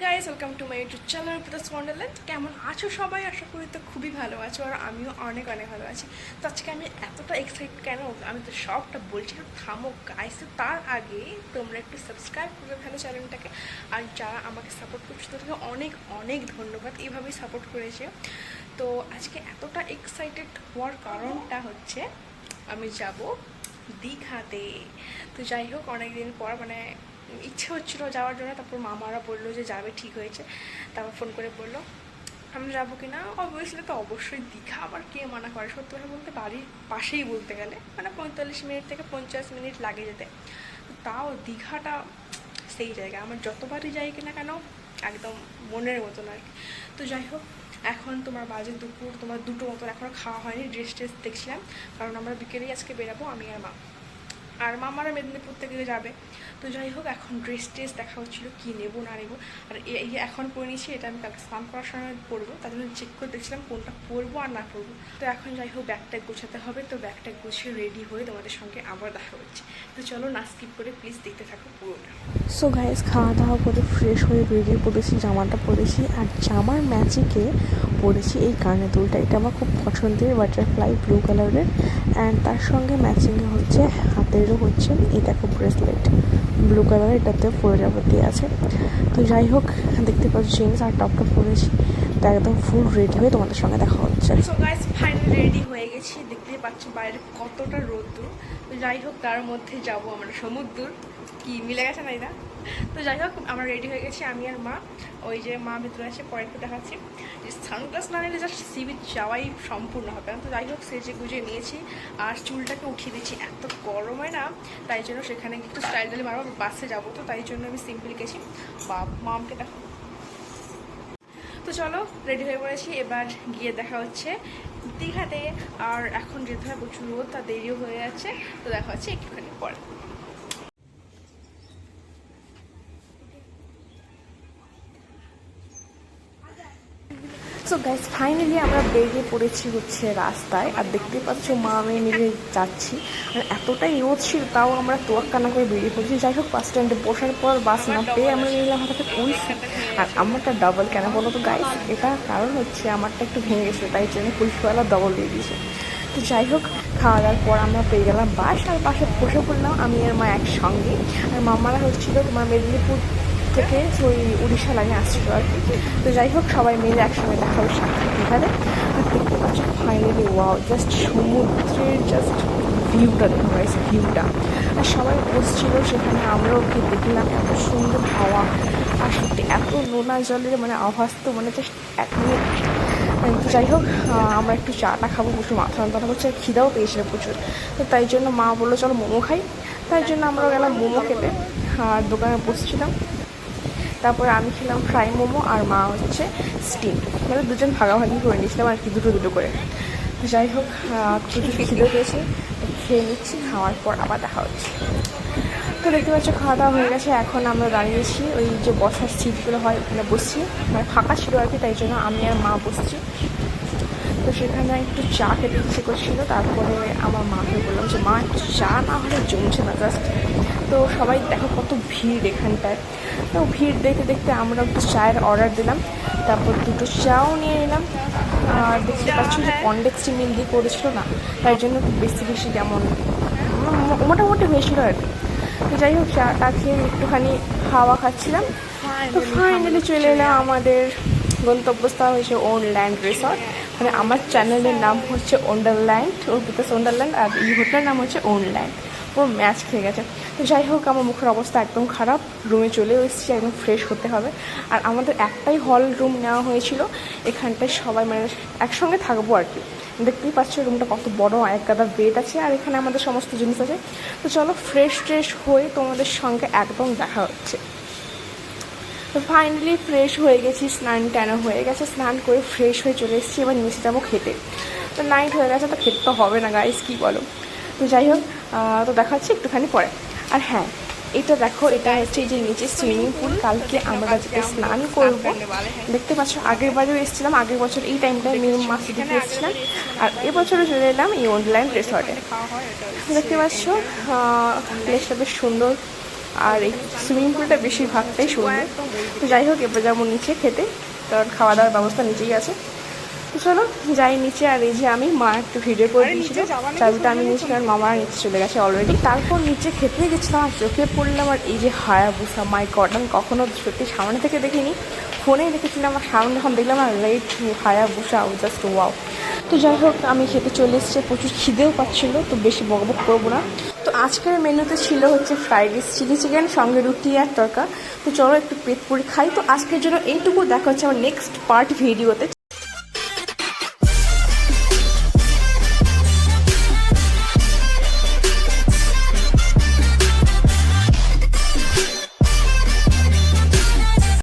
Guys, welcome to my YouTube channel পিতাস wonderland. কেমন আছো সবাই? আশা করি তো খুবই ভালো আছো, আর আমিও অনেক অনেক ভালো আছি। তো আজকে আমি এতটা এক্সাইটেড কেন, আমি তো সবটা বলছি, থামো গাইস। তার আগে তোমরা একটু সাবস্ক্রাইব করে ফেলো চ্যানেলটাকে, আর যারা আমাকে সাপোর্ট করছে তাদেরকে অনেক অনেক ধন্যবাদ, এইভাবেই সাপোর্ট করেছে। তো আজকে এতটা এক্সাইটেড হওয়ার কারণটা হচ্ছে আমি যাব দীঘাতে। তো যাই হোক, অনেকদিন পর ইচ্ছে হচ্ছিলো যাওয়ার জন্য। তারপর মামারা বললো যে যাবে, ঠিক হয়েছে। তারপর ফোন করে বললো আমরা যাবো কি না। অবভিয়াসলি তো অবশ্যই দীঘা, আবার কে মানা করে। সত্যি কথা বলতে বাড়ির পাশেই বলতে গেলে, 45 মিনিট থেকে 50 মিনিট লাগে যেতে। তাও দীঘাটা সেই জায়গা, আমার যতবারই যাই কিনা কেন একদম মনের মতন আর কি। তো যাই হোক, এখন তোমার বাজে দুপুর তোমার 2টো মতন, এখনও খাওয়া হয়নি। ড্রেস দেখছিলাম, কারণ আমরা বিকেলেই আজকে বেরাবো, আমি আর মা। আর মামারা মেদিনীপুর থেকে যাবে। তো যাই হোক, এখন ড্রেস দেখা হচ্ছিলো কী নেবো না নেবো। আর এই এখন পরে নিয়েছি, এটা আমি কালকে স্নান করার সময় পরবো, তার জন্য চেক করে দেখছিলাম কোনটা পরবো আর না পরবো। তো এখন যাই হোক, ব্যাগটা গোছাতে হবে। তো ব্যাগটা গুছিয়ে রেডি হয়ে তোমাদের সঙ্গে আবার দেখা হচ্ছে। তো চলো, না স্কিপ করে প্লিজ দেখতে থাকো পুরোটা। সো গাইস, খাওয়া দাওয়া করে ফ্রেশ হয়ে বেরিয়ে পড়েছি, জামাটা পরেছি, আর জামার ম্যাচিংয়ে পরেছি এই কানের দুলটা। এটা আমার খুব পছন্দের, বাটারফ্লাই ব্লু কালারের। অ্যান্ড তার সঙ্গে ম্যাচিংয়ে হচ্ছে হাতেরও হচ্ছে এই দেখো ব্রেসলেট ব্লু কালারের, এটাতে প্রজাপতি আছে। তো যাই হোক, দেখতে পাচ্ছি জিন্স আর টপটা পরেছি। তো একদম ফুল রেডি হয়ে তোমাদের সঙ্গে দেখা হচ্ছে। সো গাইস, ফাইনালি রেডি হয়ে গেছি। দেখতেই পাচ্ছি বাইরে কতটা রোদ্দুর। তো যাই হোক, তার মধ্যে যাবো আমরা সমুদ্র। কি মিলে গেছে না এটা? তো যাই হোক, আমরা রেডি হয়ে গেছি আমি আর মা। ওই যে মা ভিতরে আছে, পরে একটু দেখাচ্ছি। যে সানগ্লাস না নিলে জাস্ট সি বিচ যাওয়াই সম্পূর্ণ হবে না। তো যাই হোক, সেজে গুজে নিয়েছি, আর চুলটাকে উঠিয়ে দিচ্ছি। এত গরমে না, তাই জন্য সেখানে একটু স্টাইল দিলে মারবো, বাসে যাবো, তো তাই জন্য আমি সিম্পলি গেছি। বা মামকে দেখো। তো চলো, রেডি হয়ে পড়েছি, এবার গিয়ে দেখা হচ্ছে দীঘাতে। আর এখন যেতে হয় প্রচুর রোদ, তা দেরিও হয়ে যাচ্ছে। তো দেখা হচ্ছে একটুখানি পরে। সো গাইস, ফাইনালি আমরা বেরিয়ে পড়েছি হচ্ছে রাস্তায়। আর দেখতে পাচ্ছ মা আমি মিলে যাচ্ছি, আর এতটাই রোদ ছিল, তাও আমরা তোয়াক্কা না করে বেরিয়ে পড়েছি। যাই হোক, বাস স্ট্যান্ডে বসার পর বাস না পেয়ে আমরা নিলাম হাতে ওই সিট। আর আমারটা ডাবল কেন বলো তো গাইস? এটা কারণ হচ্ছে আমারটা একটু ভেঙে গেছে, তাই জন্য পুলিশওয়ালা ডবল দিয়ে দিয়েছে। তো যাই হোক, খাওয়া দাওয়ার পর আমরা পেয়ে গেলাম বাস, আর বাসে বসে পড়লাম আমি আর মা একসঙ্গে। আর মামারা হচ্ছিলো তোমার মেদিনীপুর থেকে ওই উড়িষ্যা লাইনে আসছিলো আর কি। তো যাই হোক, সবাই মিলে একসঙ্গে দেখা হবে সাক্ষাৎ এখানে। আর দেখতে পাচ্ছি ফাইনালি ওয়াও, জাস্ট সমুদ্রের জাস্ট ভিউটা দেখতে পাইছে, ভিউটা। আর সবাই বসছিল সেখানে, আমরাও কি দেখলাম, এত সুন্দর হাওয়া। আর সত্যি এত নোনা জলের আভাস তো জাস্ট 1 মিনিট। তো যাই হোক, আমরা একটু চাটা খাবো, প্রচুর মাথা যন্ত্রণা করছে, আর খিদাও পেয়েছিল প্রচুর। তো তাই জন্য মা বললো চলো মোমো খাই। তাই জন্য আমরাও গেলাম মোমো খেতে, আর দোকানে বসছিলাম। তারপরে আমি খেলাম ফ্রাই মোমো, আর মা হচ্ছে স্টিম। দুজন ভাগাভাগি করে নিয়েছিলাম আর কি, দুটো করে। তো যাই হোক, প্রচুর খিদে পেয়েছে, খেয়ে নিচ্ছি। খাওয়ার পর আবার দেখা হচ্ছে। তো দেখতে পাচ্ছ খাওয়া দাওয়া হয়ে গেছে, এখন আমরা দাঁড়িয়েছি ওই যে বসার সিটগুলো হয় ওখানে বসছি। ফাঁকা ছিল আর কি, তাই জন্য আমি আর মা বসছি। তো সেখানে একটু চা খেতে ইচ্ছে করছিলো। তারপরে আমার মাকে বললাম যে মা, একটু চা না হলে জমছে না জাস্ট। তো সবাই দেখো কত ভিড় এখানটায়। তো ভিড় দেখতে দেখতে আমরা একটু চায়ের অর্ডার দিলাম, তারপর 2টো চাও নিয়ে নিলাম। আর দেখতে পাচ্ছি যে কনডেক্সি মিল দিয়ে করেছিল না, তাই জন্য একটু বেশি কেমন মোটামুটি হয়েছিল আর কি। তো যাই হোক, চাটা খেয়ে একটুখানি হাওয়া খাচ্ছিলাম। তো ফাইনালি চলে এলাম আমাদের গন্তব্যস্থল হয়েছে ওয়ান্ডারল্যান্ড রিসর্ট। আমার চ্যানেলের নাম হচ্ছে ওয়ান্ডারল্যান্ড, ওর পিতাস ওয়ান্ডারল্যান্ড, আর এই হোটেলের নাম হচ্ছে ওয়ান্ডারল্যান্ড। পুরো ম্যাচ খেয়ে গেছে। তো যাই হোক, আমার মুখের অবস্থা একদম খারাপ, রুমে চলেও এসেছি, একদম ফ্রেশ হতে হবে। আর আমাদের একটাই হল রুম নেওয়া হয়েছিল, এখানটায় সবাই একসঙ্গে থাকবো আর কি। দেখতেই পাচ্ছ রুমটা কত বড়, এক গাদা বেড আছে, আর এখানে আমাদের সমস্ত জিনিস আছে। তো চলো, ফ্রেশ হয়ে তোমাদের সঙ্গে একদম দেখা হচ্ছে। তো ফাইনালি ফ্রেশ হয়ে গেছি, স্নান টানো হয়ে গেছে, স্নান করে ফ্রেশ হয়ে চলে এসেছি। এবার নিচে যাবো খেতে। তো নাইট হয়ে গেছে, তো খেতে তো হবে না গাইস, কী বলো? তো যাই হোক, তো দেখা হচ্ছে একটুখানি পরে। আর হ্যাঁ, এটা দেখো, এটা হচ্ছে এই যে নিচে সুইমিং পুল। কালকে আমরা আজকে স্নান করবো। দেখতে পাচ্ছ, আগের বারেও এসেছিলাম, আগের বছর এই টাইমটায় মে মাসে দিকে এসেছিলাম। আর এবছরে চলে এলাম এই ওয়ান্ডারল্যান্ড রিসর্টে। দেখতে পাচ্ছ প্লেসটা বেশ সুন্দর, আর এই সুইমিং পুলটা বেশিরভাগটাই সুন্দর। তো যাই হোক, এবার যেমন নিচে খেতে, কারণ খাওয়া দাওয়ার ব্যবস্থা নিচেই আছে। তো চলো যাই নিচে। আর এই যে আমি, মা একটু ভিডিও করে দিয়েছিল, চাবিটা আমি নিয়েছি কারণ মামা নিচে চলে গেছে অলরেডি। তারপর নিচে খেতে গেছিলাম আর চোখে পড়লাম আর এই যে হায়াবুসা, মাই গড, আমি কখনো সত্যি সামনে থেকে দেখিনি, ফোনেই দেখেছিলাম, আর সামনে যখন দেখলাম আর রেড হায়াবুসা, জাস্ট ওয়াও। তো যাই হোক, আমি খেতে চলে এসেছি, প্রচুর খিদেও পাচ্ছিলো, তো বেশি বকবক করবো না। তো আজকের মেনুতে ছিল হচ্ছে ফ্রাইড রাইস, চিলি চিকেন, সঙ্গে রুটি আর তরকা। তো চলো একটু পেট পুরি খাই। তো আজকের জন্য এইটুকু, দেখা হচ্ছে আমার নেক্সট পার্ট ভিডিওতে।